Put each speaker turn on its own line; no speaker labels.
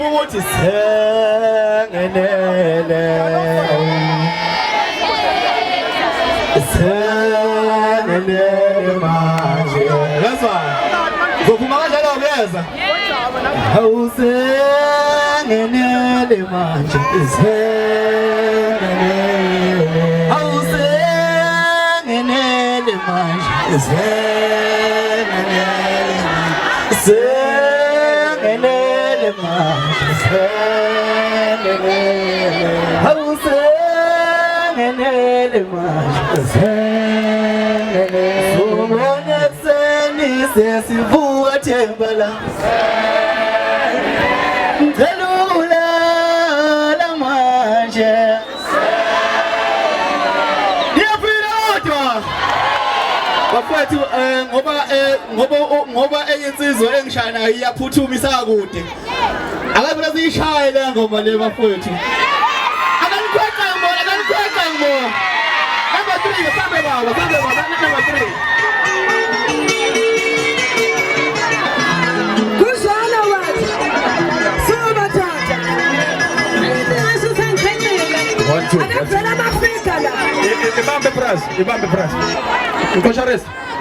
ukuthi sengenele sengenele manje yazwa ngophuma kanjalo kuyeza awusengenele manje sengenele awusengenele manje sengenele sengenele manje sengenele awusengenele manje sengenele ubone sesivuka themba la ngelula la manje yaphirodwa bafethu ngoba eyinsizwa engishana iyaphuthuma isakude akabe nasiyishaye le ngoma le bafethu akanikhweqa ngibona number 3 sambe baba number 3 Ibambe press. Nkosha rest.